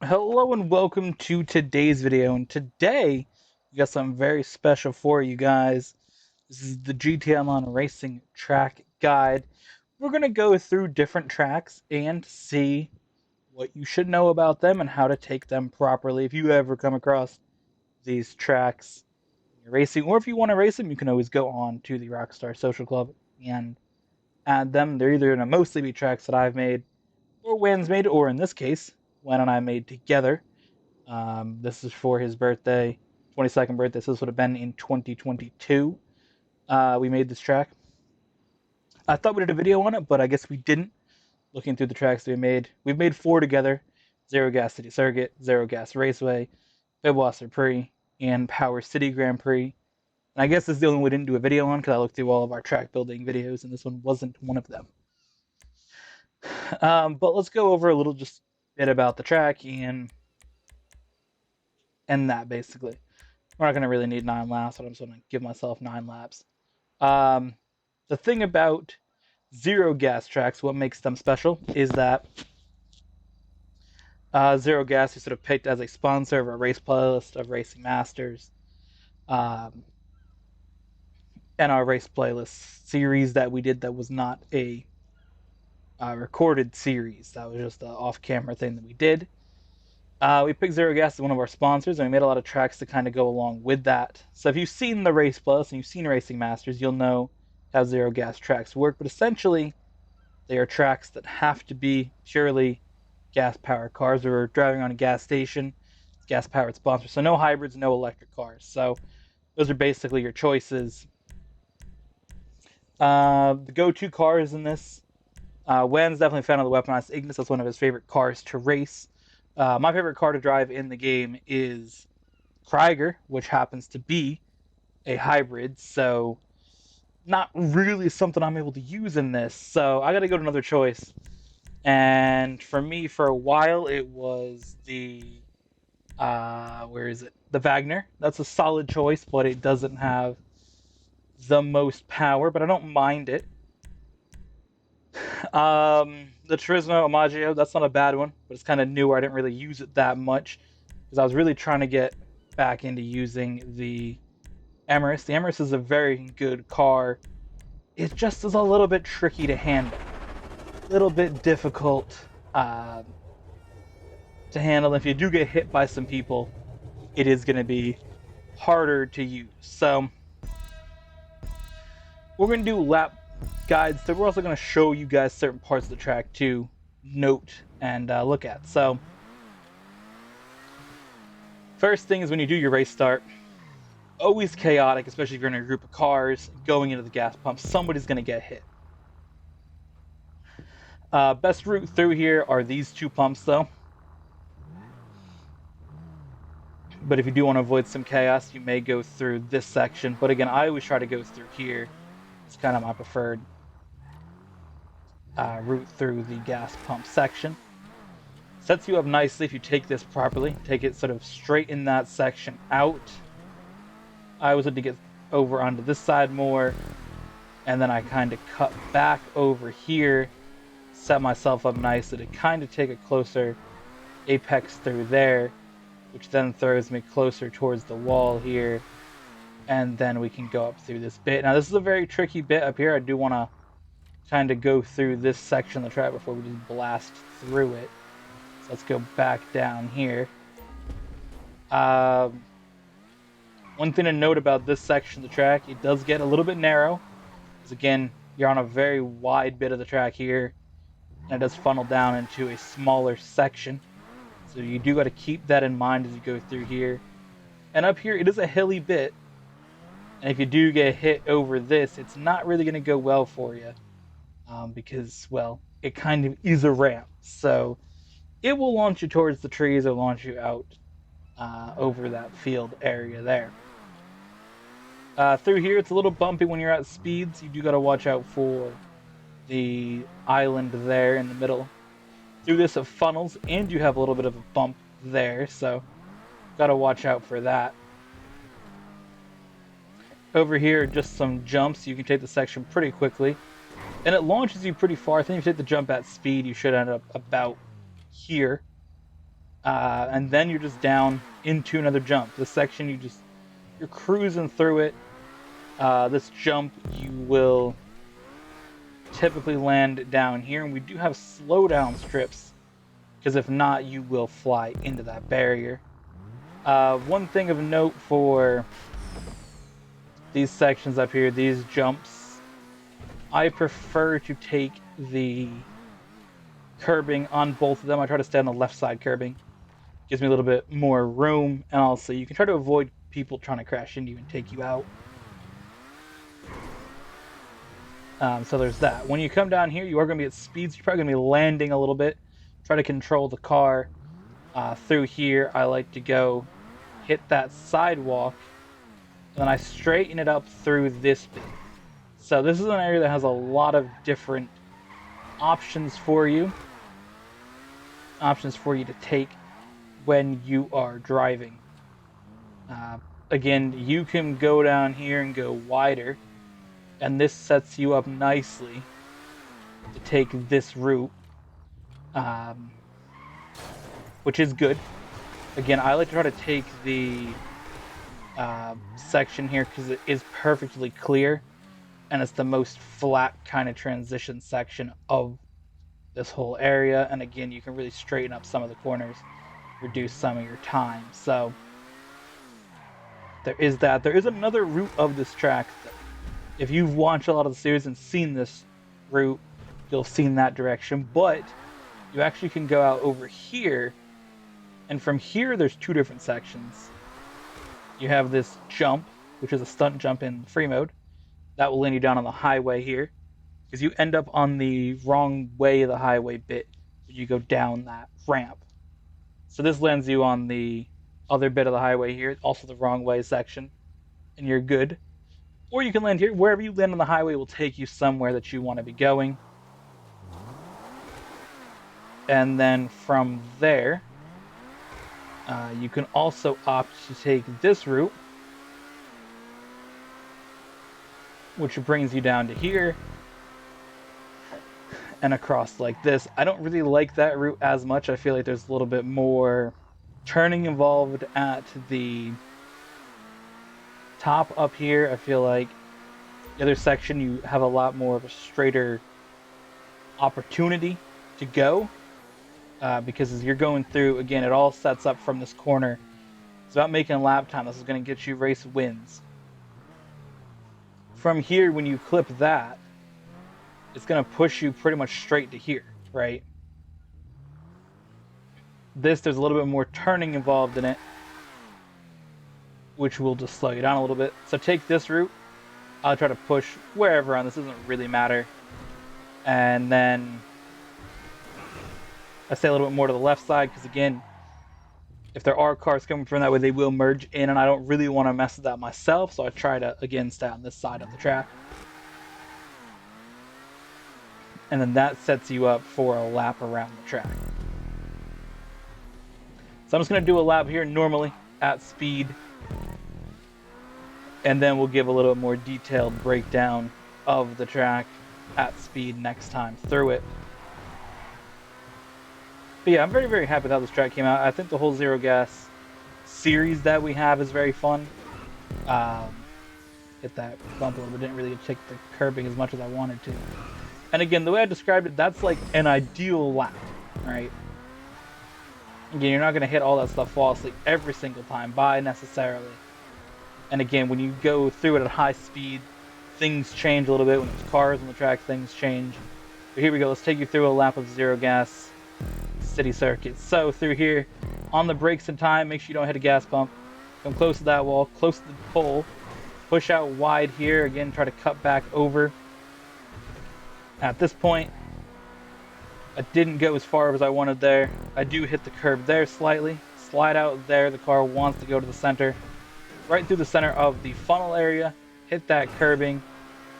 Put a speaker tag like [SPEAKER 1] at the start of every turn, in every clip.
[SPEAKER 1] Hello and welcome to today's video. And today, we got something very special for you guys. This is the GTA Online Racing Track Guide. We're going to go through different tracks and see what you should know about them and how to take them properly. If you ever come across these tracks when you're racing, or if you want to race them, you can always go on to the Rockstar Social Club and add them. They're either going to mostly be tracks that I've made, or Wan's made, or in this case, Wan and I made together. This is for his birthday, 22nd birthday. So this would have been in 2022. We made this track. I thought we did a video on it, but I guess we didn't. Looking through the tracks that we've made four together: Zero Gas City Circuit, Zero Gas Raceway, Fibwasser Prix, and Power City Grand Prix. And I guess this is the only one we didn't do a video on because I looked through all of our track building videos, and this one wasn't one of them. But let's go over a little just bit about the track and that basically. We're not going to really need 9 laps, but I'm just going to give myself 9 laps. Um, the thing about zero gas tracks, what makes them special, is that Zero Gas is sort of picked as a sponsor of a race playlist of Racing Masters, um, and our race playlist series that we did that was not a recorded series. That was just an off-camera thing that we did. We picked Zero Gas as one of our sponsors, and we made a lot of tracks to kind of go along with that. So if you've seen the Race Plus and you've seen Racing Masters, you'll know how Zero Gas tracks work. But essentially, they are tracks that have to be purely gas-powered cars. We're driving on a gas station, it's gas-powered sponsor. So no hybrids, no electric cars. So those are basically your choices. The go-to cars in this, Wen's definitely a fan of the weaponized Ignis. That's one of his favorite cars to race. My favorite car to drive in the game is Krieger, which happens to be a hybrid, so not really something I'm able to use in this. So I got to go to another choice. And for me, for a while, it was the where is it? The Wagner. That's a solid choice, but it doesn't have the most power. But I don't mind it. The Turismo Omaggio, that's not a bad one, but it's kind of newer. I didn't really use it that much because I was really trying to get back into using the Emirates. The Emirates is a very good car. It just is a little bit tricky to handle, a little bit difficult to handle. If you do get hit by some people, it is going to be harder to use. So we're going to do lap guides. So we're also going to show you guys certain parts of the track to note and look at. So first thing is when you do your race start, always chaotic, especially if you're in a group of cars going into the gas pump. Somebody's going to get hit. Best route through here are these two pumps, though. But if you do want to avoid some chaos, you may go through this section. But again, I always try to go through here. It's kind of my preferred route through the gas pump section. Sets you up nicely if you take this properly. Take it sort of straight in that section out. I always had to get over onto this side more, and then I kind of cut back over here, set myself up nicely to kind of take a closer apex through there, which then throws me closer towards the wall here, and then we can go up through this bit. Now this is a very tricky bit up here. I do want to kind of go through this section of the track before we just blast through it. So let's go back down here. One thing to note about this section of the track, it does get a little bit narrow. Because again, you're on a very wide bit of the track here, and it does funnel down into a smaller section. So you do got to keep that in mind as you go through here. And up here, it is a hilly bit. And if you do get hit over this, it's not really going to go well for you. Because, well, it kind of is a ramp. So it will launch you towards the trees or launch you out over that field area there. Through here, it's a little bumpy when you're at speeds. You do got to watch out for the island there in the middle. Through this, it funnels, and you have a little bit of a bump there, so got to watch out for that. Over here, just some jumps. You can take the section pretty quickly, and it launches you pretty far. I think if you take the jump at speed, you should end up about here. and then you're just down into another jump. This section, you're cruising through it. This jump, you will typically land down here, and we do have slowdown strips, because if not, you will fly into that barrier. One thing of note for these sections up here, these jumps, I prefer to take the curbing on both of them. I try to stay on the left side curbing. Gives me a little bit more room, and also you can try to avoid people trying to crash into you and take you out. So there's that. When you come down here, you are going to be at speeds. You're probably going to be landing a little bit. Try to control the car. Through here, I like to go hit that sidewalk, and then I straighten it up through this bit. So this is an area that has a lot of different options for you. Options for you to take when you are driving. Again, you can go down here and go wider, and this sets you up nicely to take this route, which is good. Again, I like to try to take the section here because it is perfectly clear, and it's the most flat kind of transition section of this whole area. And again, you can really straighten up some of the corners, reduce some of your time. So there is that. There is another route of this track that, if you've watched a lot of the series and seen this route, you'll have seen that direction. But you actually can go out over here, and from here there's two different sections. You have this jump, which is a stunt jump in free mode. That will land you down on the highway here, because you end up on the wrong way of the highway bit when you go down that ramp. So this lands you on the other bit of the highway here, also the wrong way section, and you're good. Or you can land here. Wherever you land on the highway will take you somewhere that you want to be going. And then from there, you can also opt to take this route, which brings you down to here and across like this. I don't really like that route as much. I feel like there's a little bit more turning involved at the top up here. I feel like the other section, you have a lot more of a straighter opportunity to go, because as you're going through, again, it all sets up from this corner. It's about making a lap time. This is going to get you race wins. From here, when you clip that, it's going to push you pretty much straight to here, right? There's a little bit more turning involved in it, which will just slow you down a little bit. So take this route. I'll try to push wherever on this, doesn't really matter. And then I stay a little bit more to the left side, because again, if there are cars coming from that way, they will merge in, and I don't really want to mess with that myself, so I try to, again, stay on this side of the track. And then that sets you up for a lap around the track. So I'm just going to do a lap here normally at speed, and then we'll give a little more detailed breakdown of the track at speed next time through it. But yeah, I'm very, very happy with how this track came out. I think the whole Xero Gas series that we have is very fun. Hit that bump a little bit, didn't really take the curbing as much as I wanted to. And again, the way I described it, that's like an ideal lap, right? Again, you're not going to hit all that stuff flawlessly every single time by necessarily. And again, when you go through it at high speed, things change a little bit. When there's cars on the track, things change. But here we go. Let's take you through a lap of Xero Gas City Circuit. So through here, on the brakes in time, make sure you don't hit a gas pump. Come close to that wall, close to the pole. Push out wide here. Again, try to cut back over. At this point, I didn't go as far as I wanted there. I do hit the curb there slightly. Slide out there. The car wants to go to the center. Right through the center of the funnel area. Hit that curbing.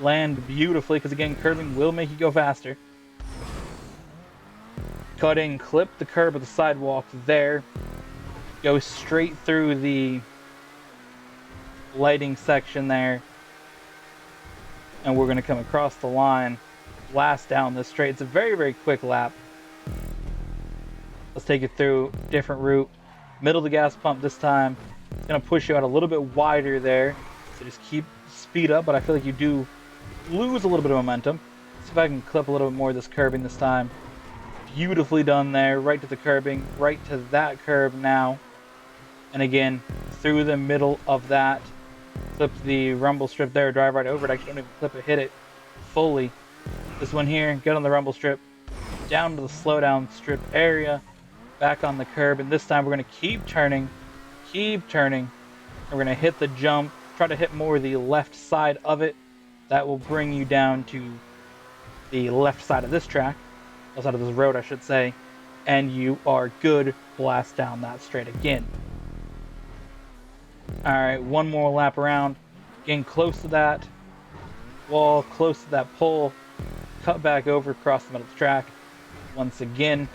[SPEAKER 1] Land beautifully, because again, curbing will make you go faster. Cut in, clip the curb of the sidewalk there. Go straight through the lighting section there. And we're going to come across the line. Blast down this straight. It's a very, very quick lap. Let's take it through different route. Middle of the gas pump this time. It's going to push you out a little bit wider there. So just keep speed up, but I feel like you do lose a little bit of momentum. See if I can clip a little bit more of this curbing this time. Beautifully done there. Right to the curbing. Right to that curb now. And again, through the middle of that. Clip the rumble strip there. Drive right over it. I can't even clip it. Hit it fully. This one here. Get on the rumble strip. Down to the slowdown strip area. Back on the curb. And this time we're going to keep turning. Keep turning. And we're going to hit the jump. Try to hit more the left side of it. That will bring you down to the left side of this track. Left side of this road, I should say. And you are good. Blast down that straight again. Alright, one more lap around. Getting close to that wall, close to that pole. Cut back over across the middle of the track. Once again.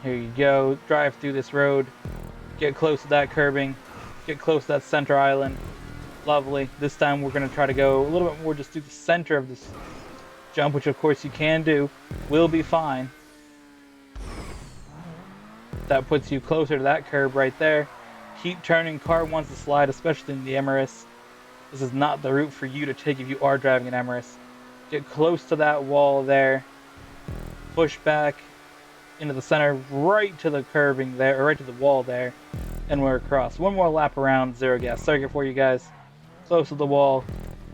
[SPEAKER 1] Here you go. Drive through this road. Get close to that curbing. Get close to that center island. Lovely. This time we're going to try to go a little bit more just through the center of this jump, which of course you can do. Will be fine. That puts you closer to that curb right there. Keep turning. Car wants to slide, especially in the Emirates. This is not the route for you to take if you are driving an Emirates. Get close to that wall there. Push back into the center, right to the curbing there, or right to the wall there. And we're across. One more lap around Xero gas circuit for you guys. Close to the wall,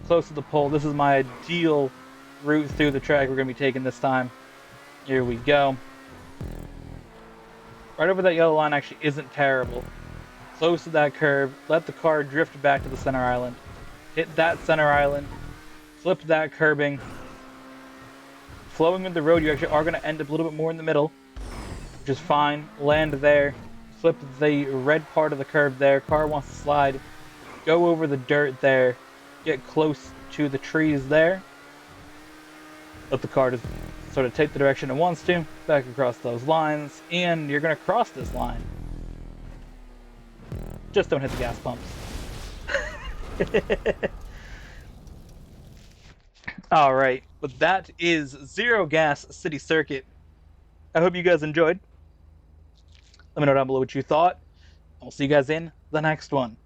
[SPEAKER 1] close to the pole. This is my ideal route through the track we're going to be taking this time. Here we go. Right over that yellow line actually isn't terrible. Close to that curb. Let the car drift back to the center island. Hit that center island. Flip that curbing. Flowing with the road, you actually are going to end up a little bit more in the middle, which is fine. Land there. Flip the red part of the curve there. Car wants to slide. Go over the dirt there. Get close to the trees there. Let the car just sort of take the direction it wants to. Back across those lines. And you're going to cross this line. Just don't hit the gas pumps. Alright, but that is Xero Gas City Circuit. I hope you guys enjoyed. Let me know down below what you thought. I'll see you guys in the next one.